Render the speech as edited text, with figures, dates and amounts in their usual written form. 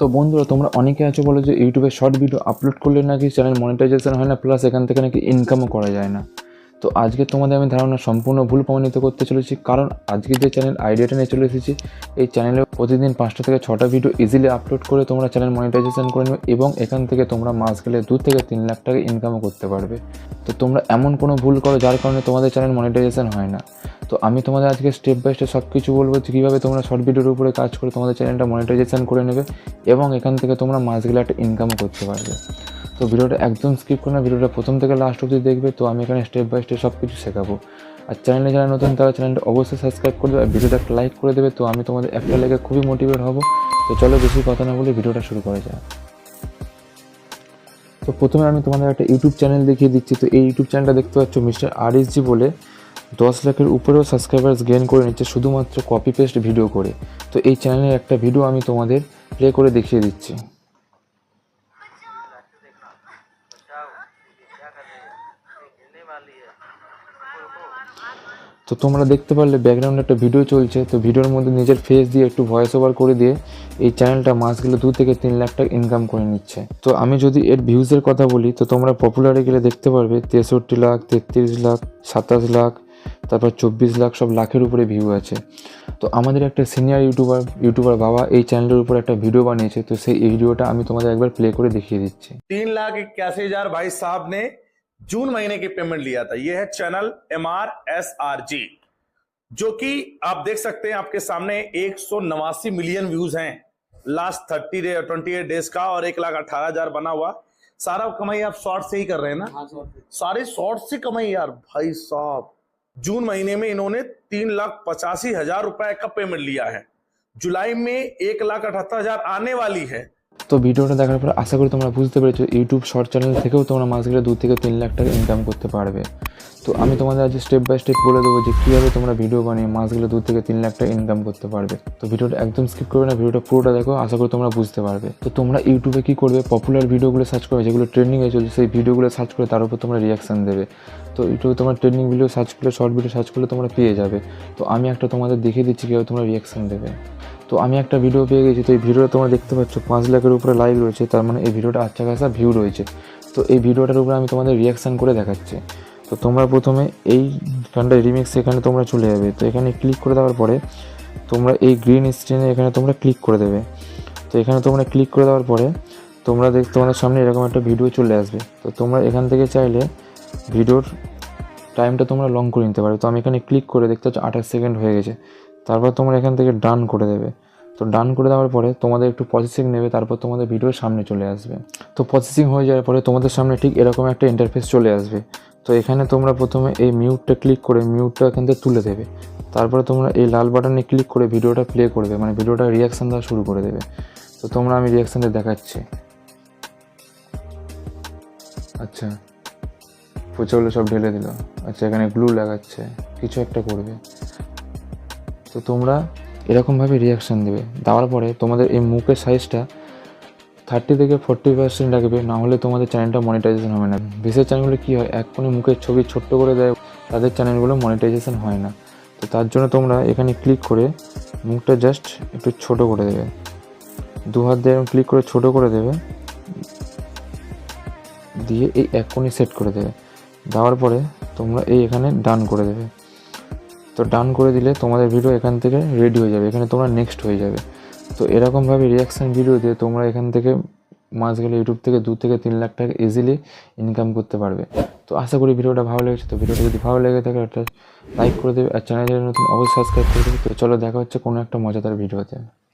তো বন্ধুরা, তোমরা অনেকে আছো বলো যে ইউটিউবে শর্ট ভিডিও আপলোড করলে নাকি চ্যানেল মনিটাইজেশন হয় না, প্লাস এখান থেকে নাকি ইনকামও করা যায় না। তো আজকে তোমাদের আমি ধারণা সম্পূর্ণ ভুল প্রমাণিত করতে চলেছি, কারণ আজকে যে চ্যানেল আইডিয়াটা নিয়ে চলে এসেছি, এই চ্যানেলে প্রতিদিন 5টা থেকে 6টা ভিডিও ইজিলি আপলোড করে তোমরা চ্যানেল মনিটাইজেশন করে নেবে এবং এখান থেকে তোমরা মাস গেলে 2 থেকে 3 লাখ টাকা ইনকামও করতে পারবে। তো তোমরা এমন কোনো ভুল করো যার কারণে তোমাদের চ্যানেল মনিটাইজেশন হয় না। তো আমি তোমাদের আজকে স্টেপ বাই স্টেপ সব কিছু বলবো যে কীভাবে তোমরা শর্ট ভিডিওর উপরে কাজ করে তোমাদের চ্যানেলটা মনিটাইজেশন করে নেবে এবং এখান থেকে তোমরা মাস গেলে একটা ইনকামও করতে পারবে। তো ভিডিওটা একদম স্কিপ করে না, ভিডিওটা প্রথম থেকে লাস্ট অবধি দেখবে। তো আমি এখানে স্টেপ বাই স্টেপ সব কিছু শেখাবো। আর চ্যানেলে যারা নতুন তারা চ্যানেলটা অবশ্যই সাবস্ক্রাইব করে দেবে আর ভিডিওটা একটা লাইক করে দেবে। তো আমি তোমাদের একটা লাইকে খুবই মোটিভেট হব। তো চলো বেশি কথা না বলে ভিডিওটা শুরু করা যায়। তো প্রথমে আমি তোমাদের একটা ইউটিউব চ্যানেল দেখিয়ে দিচ্ছি। তো এই ইউটিউব চ্যানেলটা দেখতে পাচ্ছ, মিস্টার RSG বলে 10 লাখের উপরেও সাবস্ক্রাইবার্স গেইন করে নিচ্ছে শুধুমাত্র কপি পেস্ট ভিডিও করে। তো এই চ্যানেলের একটা ভিডিও আমি তোমাদের প্লে করে দেখিয়ে দিচ্ছি। তো তোমরা দেখতে পারলে ব্যাকগ্রাউন্ডে একটা ভিডিও চলছে। তো ভিডিওর মধ্যে নিজের ফেস দিয়ে একটু ভয়েস ওভার করে দিয়ে এই চ্যানেলটা মাস গেলে 2 থেকে 3 লাখ টাকা ইনকাম করে নিচ্ছে। তো আমি যদি এর ভিউজের কথা বলি, তো তোমরা পপুলারে গেলে দেখতে পারবে 63 লাখ, 33 লাখ, 27 লাখ, তারপর 24 লাখ, সব লাখের উপরে ভিউ আছে। তো আমাদের একটা সিনিয়র ইউটিউবার বাবা এই চ্যানেলের উপর একটা ভিডিও বানিয়েছে। তো সেই ভিডিওটা আমি তোমাদের একবার প্লে করে দেখিয়ে দিচ্ছি। 3,81,000 भाई साहब ने जून महीने की पेमेंट लिया था। यह है चैनल MRSRG, जो कि आप देख सकते हैं आपके सामने 189 मिलियन व्यूज हैं लास्ट 28 डेज का, और 1,18,000 बना हुआ। सारा कमाई आप शॉर्ट से ही कर रहे हैं ना? सारे शॉर्ट से कमाई यार भाई साहब। जून महीने में इन्होंने 3,85,000 रुपए का पेमेंट लिया है। जुलाई में 1,78,000 आने वाली है। তো ভিডিওটা দেখার পর আশা করি তোমরা বুঝতে পেরেছো ইউটিউব শর্ট চ্যানেল থেকেও তোমরা মাস গেলে 2 থেকে 3 লাখ টাকা ইনকাম করতে পারবে। তো আমি তোমাদের আজ স্টেপ বাই স্টেপ বলে দেবো যে কীভাবে তোমরা ভিডিও বানিয়ে মাস গেলে 2 থেকে 3 লাখ টাকা ইনকাম করতে পারবে। তো ভিডিওটা একদম স্কিপ করবে না, ভিডিওটা পুরোটা দেখো, আশা করি তোমরা বুঝতে পারবে। তো তোমরা ইউটিউবে কী করবে, পপুলার ভিডিওগুলো সার্চ করবে, যেগুলো ট্রেন্ডিংয়ে চলছে সেই ভিডিওগুলো সার্চ করে তার উপর তোমরা রিয়াকশান দেবে। তো ইউটিউবে তোমরা ট্রেন্ডিং ভিডিও সার্চ করলে, শর্ট ভিডিও সার্চ করলে তোমরা পেয়ে যাবে। তো আমি একটা তোমাদের দেখিয়ে দিচ্ছি কীভাবে তোমরা রিয়াকশান দেবে। তো আমি একটা ভিডিও পেয়ে গেছি। তো এই ভিডিওটা তোমরা দেখতে পাচ্ছ 5 লাখের উপরে লাইক রয়েছে, তার মানে এই ভিডিওটা আচ্ছা খাসা ভিউ রয়েছে। তো এই ভিডিওটার উপরে আমি তোমাদের রিয়াকশান করে দেখাচ্ছি। তো তোমরা প্রথমে এই গানটা রিমিক্স, এখানে তোমরা চলে যাবে। তো এখানে ক্লিক করে দেওয়ার পরে তোমরা এই গ্রিন স্ক্রিনে এখানে তোমরা ক্লিক করে দেবে। তো এখানে তোমরা ক্লিক করে দেওয়ার পরে তোমাদের সামনে এরকম একটা ভিডিও চলে আসবে। তো তোমরা এখান থেকে চাইলে ভিডিওর টাইমটা তোমরা লং করে নিতে পারবে। তো আমি এখানে ক্লিক করে দেখতে পাচ্ছ 28 সেকেন্ড হয়ে গেছে। তারপর তোমরা এখান থেকে ডান করে দেবে। তো ডান করে দেওয়ার পরে তোমাদের একটু প্রসেসিং নেবে, তারপর তোমাদের ভিডিওর সামনে চলে আসবে। তো প্রসেসিং হয়ে যাওয়ার পরে তোমাদের সামনে ঠিক এরকম একটা ইন্টারফেস চলে আসবে। তো এখানে তোমরা প্রথমে এই মিউটটা ক্লিক করে মিউটটা এখান থেকে তুলে দেবে। তারপরে তোমরা এই লাল বাটনে ক্লিক করে ভিডিওটা প্লে করবে, মানে ভিডিওটা রিয়াকশান দেওয়া শুরু করে দেবে। তো তোমরা আমি রিয়াকশানটা দেখাচ্ছি। আচ্ছা, পচেগুলো সব ঢেলে দিল। আচ্ছা, এখানে গ্লু লাগাচ্ছে, কিছু একটা করবে। তো তোমরা এরকমভাবে রিয়াকশান দেবে। দেওয়ার পরে তোমাদের এই মুখের সাইজটা 30 থেকে 40% রাখবে, না হলে তোমাদের চ্যানেলটা মনিটাইজেশন হবে না। বেশি চ্যানেলগুলো কী হয়, এক কোণে মুখের ছবি ছোট্ট করে দেয়, তাদের চ্যানেলগুলো মনিটাইজেশন হয় না। তো তার জন্য তোমরা এখানে ক্লিক করে মুখটা জাস্ট একটু ছোট করে দেবে, 2 হাত দিয়ে ক্লিক করে ছোট করে দেবে, দিয়ে এই এক কোণে সেট করে দেবে। দেওয়ার পরে তোমরা এই এখানে ডান করে দেবে। তো ডান করে দিলে তোমাদের ভিডিও এখান থেকে রেডি হয়ে যাবে, এখানে তোমরা নেক্সট হয়ে যাবে। তো এরকমভাবে রিয়াকশান ভিডিও দিয়ে তোমরা এখান থেকে মাস গেলে ইউটিউব থেকে 2 থেকে 3 লাখ টাকা ইজিলি ইনকাম করতে পারবে। তো আশা করি ভিডিওটা ভালো লেগেছে। তো ভিডিওটা যদি ভালো লেগে থাকে একটা লাইক করে দেবে, আর চ্যানেলে নতুন অবশ্যই সাবস্ক্রাইব করে দেবে। তো চলো দেখা হচ্ছে কোনো একটা মজাদার ভিডিওতে।